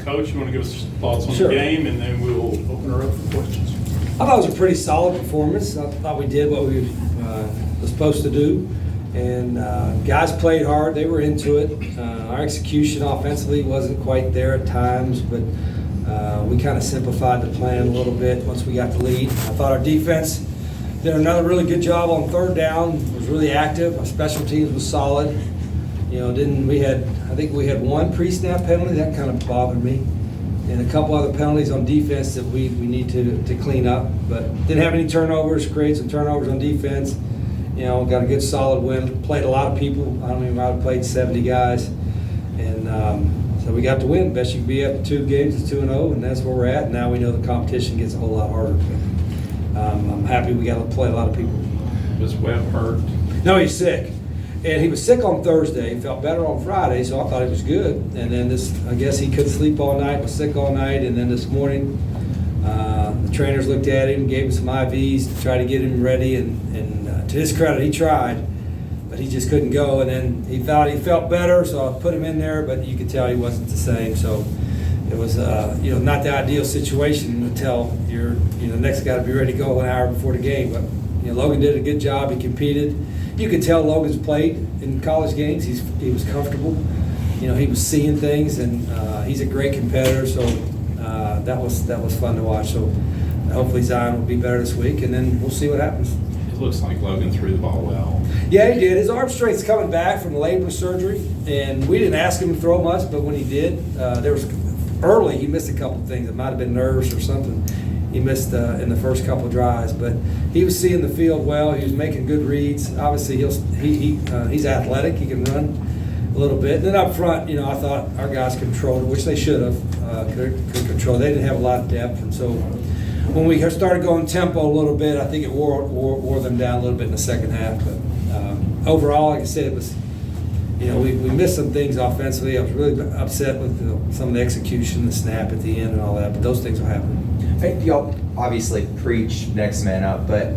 Coach, you want to give us thoughts on Sure. the game, and then we'll open her up for questions. I thought it was a pretty solid performance. I thought we did what we were supposed to do. And guys played hard. They were into it. Our execution offensively wasn't quite there at times, but we kind of simplified the plan a little bit once we got the lead. I thought our defense did another really good job on third down. Was really active. Our special teams was solid. You know, I think we had one pre-snap penalty. That kind of bothered me. And a couple other penalties on defense that we need to clean up. But didn't have any turnovers, created some turnovers on defense. You know, got a good solid win. Played a lot of people. I don't even know, I played 70 guys. And so we got the win. Best you can be after 2 games is 2-0, and that's where we're at. Now we know the competition gets a whole lot harder. I'm happy we got to play a lot of people. Was Webb hurt? No, he's sick. And he was sick on Thursday. He felt better on Friday, so I thought he was good. And then I guess he couldn't sleep all night, was sick all night. And then this morning, the trainers looked at him, gave him some IVs to try to get him ready. And to his credit, he tried, but he just couldn't go. And then he thought he felt better, so I put him in there, but you could tell he wasn't the same. So it was, not the ideal situation to tell your, next guy to be ready to go an hour before the game. But Logan did a good job. He competed. You could tell Logan's played in college games. He was comfortable. He was seeing things, and he's a great competitor. So that was fun to watch. So hopefully Zion will be better this week, and then we'll see what happens. It looks like Logan threw the ball well. Yeah, he did. His arm strength's coming back from the labor surgery, and we didn't ask him to throw much, but when he did, early he missed a couple of things. It might have been nerves or something. He missed in the first couple of drives, but he was seeing the field well. He was making good reads. Obviously, he's athletic. He can run a little bit. And then up front, I thought our guys controlled it, which they should have. Could control. They didn't have a lot of depth, and so when we started going tempo a little bit, I think it wore them down a little bit in the second half. But overall, like I said, it was. We missed some things offensively. I was really upset with some of the execution, the snap at the end and all that, but those things will happen. Hey, y'all obviously preach next man up, but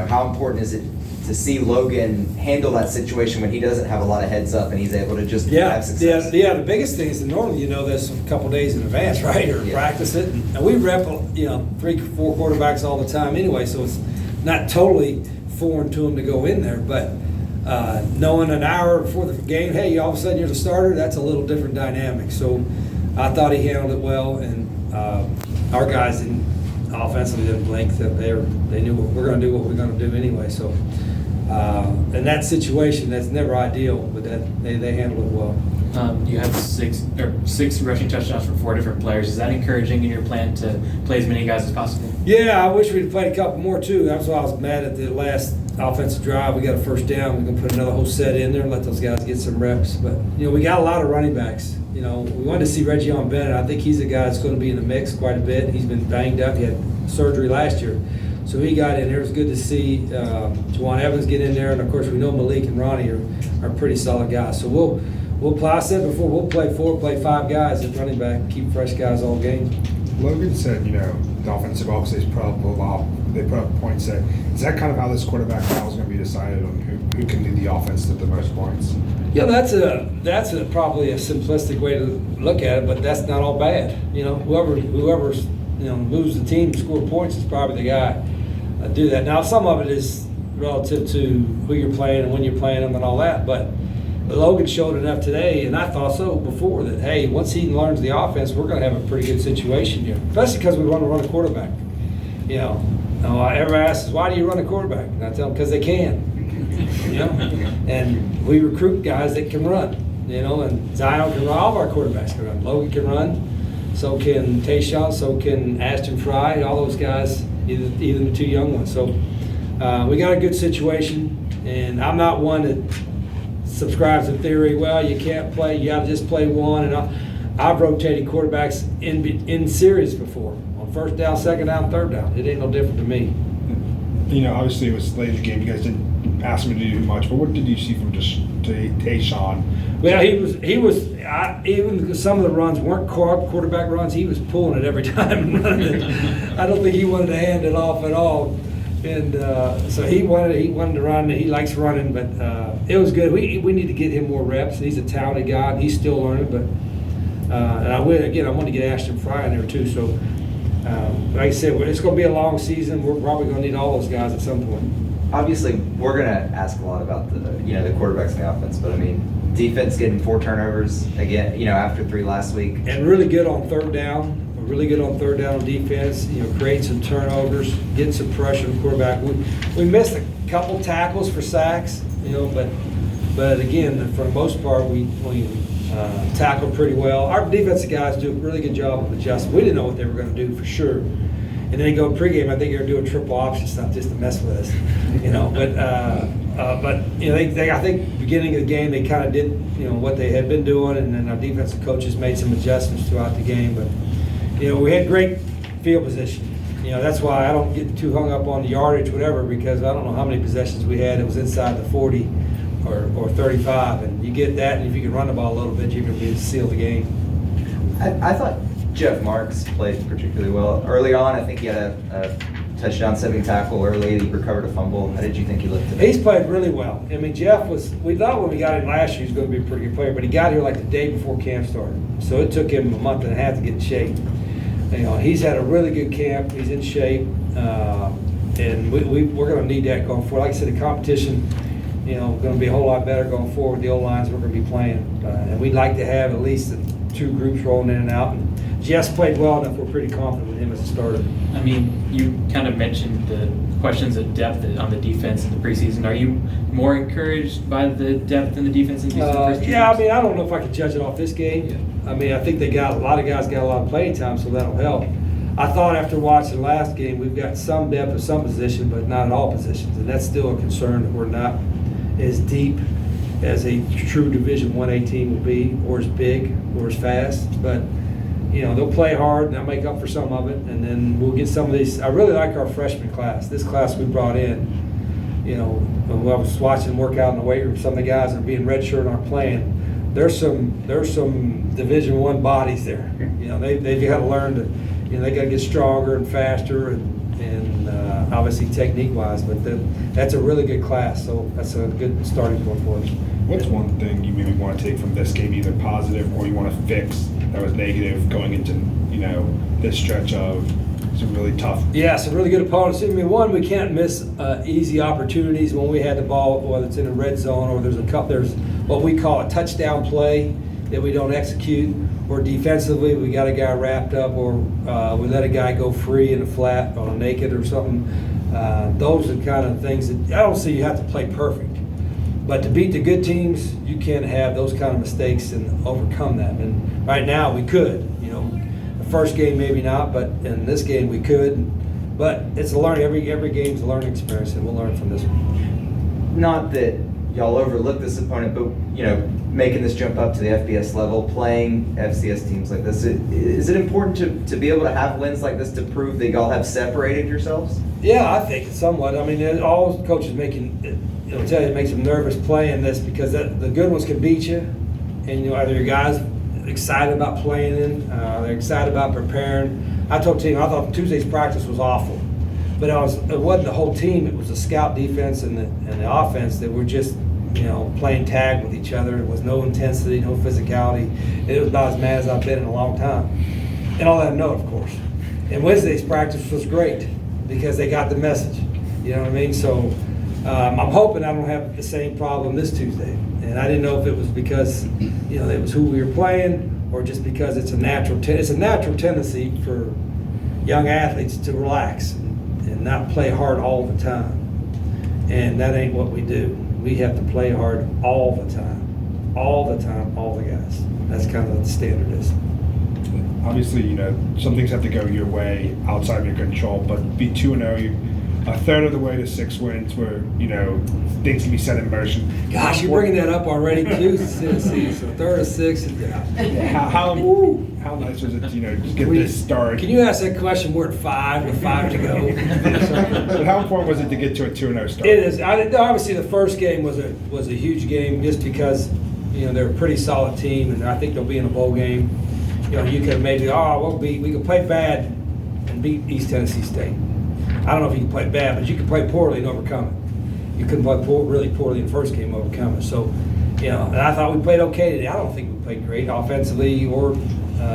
how important is it to see Logan handle that situation when he doesn't have a lot of heads up and he's able to just have success? Yeah. The biggest thing is that normally this a couple days in advance, right? Or practice it, and we rep 3-4 quarterbacks all the time anyway, so it's not totally foreign to him to go in there, but. Knowing an hour before the game, hey, all of a sudden you're the starter, that's a little different dynamic. So I thought he handled it well, and our guys offensively didn't blink. They knew we're going to do what we're going to do anyway. So in that situation, that's never ideal, but they handled it well. You have six rushing touchdowns from 4 different players. Is that encouraging in your plan to play as many guys as possible? Yeah, I wish we'd played a couple more too. That's why I was mad at the last offensive drive. We got a first down. We're going to put another whole set in there and let those guys get some reps. But, we got a lot of running backs. We wanted to see Reggie Bennett. I think he's a guy that's going to be in the mix quite a bit. He's been banged up. He had surgery last year. So he got in there. It was good to see Juwan Evans get in there. And, of course, we know Malik and Ronnie are pretty solid guys. So we'll play. I said before, we'll play 5 guys at running back, keep fresh guys all game. Logan said, the offensive officers put up points. Is that kind of how this quarterback battle is going to be decided on who can lead the offense to the most points? Yeah, that's probably a simplistic way to look at it, but that's not all bad. Whoever's moves the team to score points is probably the guy to do that. Now, some of it is relative to who you're playing and when you're playing them and all that, but Logan showed enough today, and I thought so before, that, hey, once he learns the offense, we're going to have a pretty good situation here, especially because we want to run a quarterback. Everybody asks us, why do you run a quarterback? And I tell them, because they can. And we recruit guys that can run, and Zion can run. All of our quarterbacks can run. Logan can run. So can Tayshawn. So can Ashton Fry. All those guys, even the 2 young ones. So we got a good situation, and I'm not one that subscribes to theory, well, you can't play, you got to just play one. And I've rotated quarterbacks in series before, on first down, second down, third down. It ain't no different to me. Obviously it was late in the game. You guys didn't ask him to do much, but what did you see from just Tayshawn? Well, he was. Even some of the runs weren't quarterback runs. He was pulling it every time and running it. I don't think he wanted to hand it off at all. And so he wanted to run. He likes running, but it was good. We need to get him more reps. He's a talented guy, and he's still learning. But And I want to get Ashton Fry in there too. So, like I said, it's going to be a long season. We're probably going to need all those guys at some point. Obviously, we're going to ask a lot about the quarterbacks and the offense, but I mean, defense getting 4 turnovers again, after 3 last week. And really good on third down. Really good on third down on defense. Create some turnovers, get some pressure on the quarterback. We missed a couple tackles for sacks, but again, for the most part, we tackled pretty well. Our defensive guys do a really good job of adjusting. We didn't know what they were going to do for sure. And then they go pregame. I think they're doing triple option stuff just to mess with us, But I think beginning of the game they kind of did what they had been doing, and then our defensive coaches made some adjustments throughout the game. But we had great field position. That's why I don't get too hung up on the yardage, whatever, because I don't know how many possessions we had. It was inside the 40 or 35, and you get that, and if you can run the ball a little bit, you can be able to seal the game. I thought Jeff Marks played particularly well. Early on, I think he had a touchdown saving tackle early. He recovered a fumble. How did you think he looked today? He's played really well. I mean, Jeff we thought when we got him last year he was going to be a pretty good player, but he got here like the day before camp started. So it took him a month and a half to get in shape. He's had a really good camp. He's in shape. And we're going to need that going forward. Like I said, the competition, going to be a whole lot better going forward with the old lines we're going to be playing. And we'd like to have at least 2 groups rolling in and out. And Jess played well enough. We're pretty confident with him as a starter. I mean, you kind of mentioned the questions of depth on the defense in the preseason. Are you more encouraged by the depth in the defense in the first 2 Yeah, I games? mean, I don't know if I could judge it off this game. Yeah. I mean, I think a lot of guys got a lot of playing time, so that'll help. I thought after watching the last game, we've got some depth at some position, but not at all positions, and that's still a concern that we're not as deep as a true Division 1A team will be, or as big, or as fast. But they'll play hard, and they'll make up for some of it, and then we'll get some of these. I really like our freshman class. This class we brought in, when I was watching them work out in the weight room, some of the guys are being redshirt and aren't playing. There's some Division 1 bodies there. They've got to learn to, they got to get stronger and faster, and obviously technique-wise. But that's a really good class, so that's a good starting point for us. What's one thing you maybe want to take from this game, either positive or you want to fix that was negative going into this stretch of some really tough? Yeah, some really good opponents. I mean, one, we can't miss easy opportunities when we had the ball, whether it's in a red zone or there's what we call a touchdown play that we don't execute, or defensively we got a guy wrapped up, or we let a guy go free in a flat on a naked or something. Those are the kind of things that I don't see you have to play perfect. But to beat the good teams, you can't have those kind of mistakes and overcome them. And right now we could. The first game maybe not, but in this game we could. But it's a learning. Every game's a learning experience, and we'll learn from this one. Not that y'all overlook this opponent, but making this jump up to the FBS level, playing FCS teams like this, is it important to be able to have wins like this to prove that y'all have separated yourselves? Yeah, I think somewhat. I mean, all coaches tell you it makes them nervous playing this, because the good ones can beat you, and either your guys excited about playing in, they're excited about preparing. I told the team I thought Tuesday's practice was awful, but it wasn't the whole team. It was the scout defense and the offense that were just playing tag with each other. It was no intensity, no physicality. It was about as mad as I've been in a long time, and all that note, of course. And Wednesday's practice was great because they got the message. You know what I mean? So. I'm hoping I don't have the same problem this Tuesday. And I didn't know if it was because, it was who we were playing, or just because it's a natural tendency for young athletes to relax and not play hard all the time. And that ain't what we do. We have to play hard all the time, all the guys. That's kind of what the standard is. Obviously, some things have to go your way outside of your control, but be 2-0, a third of the way to 6 wins where, things can be set in motion. Gosh, you're bringing that up already too, Tennessee. So third of 6. How nice was it to, just get this start? Can you ask that question? We're at 5 with 5 to go. But how important was it to get to a 2-0 start? It is. Obviously, the first game was a huge game just because, they're a pretty solid team, and I think they'll be in a bowl game. You could maybe, we could play bad and beat East Tennessee State. I don't know if you can play bad, but you can play poorly and overcome it. You couldn't play really poorly in the first game and overcome it. So, and I thought we played okay today. I don't think we played great offensively or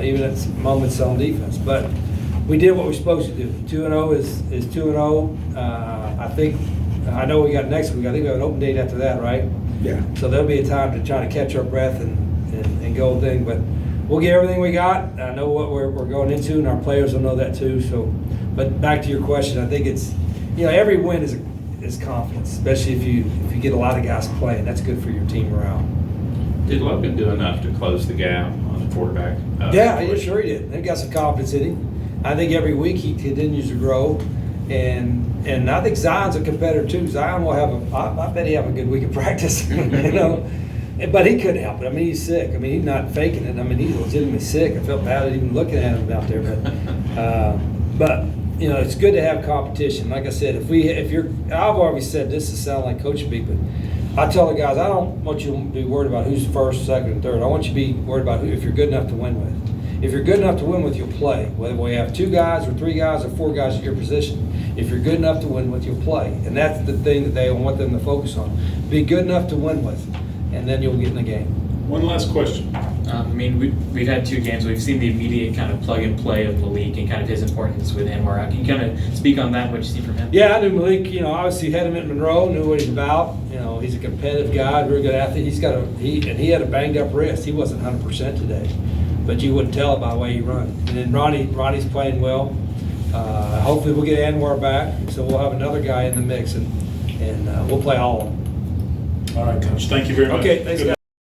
even at moments on defense. But we did what we're supposed to do. 2-0 is 2-0. I know we got next week. I think we have an open date after that, right? Yeah. So there'll be a time to try to catch our breath and go thing. But we'll get everything we got. I know what we're going into, and our players will know that too. So, but back to your question, I think it's, every win is confidence, especially if you get a lot of guys playing. That's good for your team morale. Did Logan do enough to close the gap on the quarterback? Yeah, sure he did. They got some confidence in him. I think every week he continues to grow, and I think Zion's a competitor too. Zion will I bet he have a good week of practice, But he couldn't help it. I mean, he's sick. I mean, he's not faking it. I mean, he's legitimately sick. I felt bad even looking at him out there. But it's good to have competition. Like I said, I've always said this to sound like coach speak, but I tell the guys, I don't want you to be worried about who's first, second, and third. I want you to be worried about if you're good enough to win with. If you're good enough to win with, you'll play. Whether we have 2 guys or 3 guys or 4 guys at your position, if you're good enough to win with, you'll play. And that's the thing that they want them to focus on. Be good enough to win with, and then you'll get in the game. One last question. We've had 2 games. We've seen the immediate kind of plug and play of Malik and kind of his importance with MRI. Can you kind of speak on that, what you see from him? Yeah, I knew Malik, obviously had him at Monroe, knew what he's about. He's a competitive guy, very good athlete. He had a banged up wrist. He wasn't 100% today, but you wouldn't tell it by the way he run. And then Ronnie's playing well. Hopefully we'll get Anwar back, so we'll have another guy in the mix, and we'll play all of them. All right, Coach. Thank you very much. Okay, thanks, Good guys.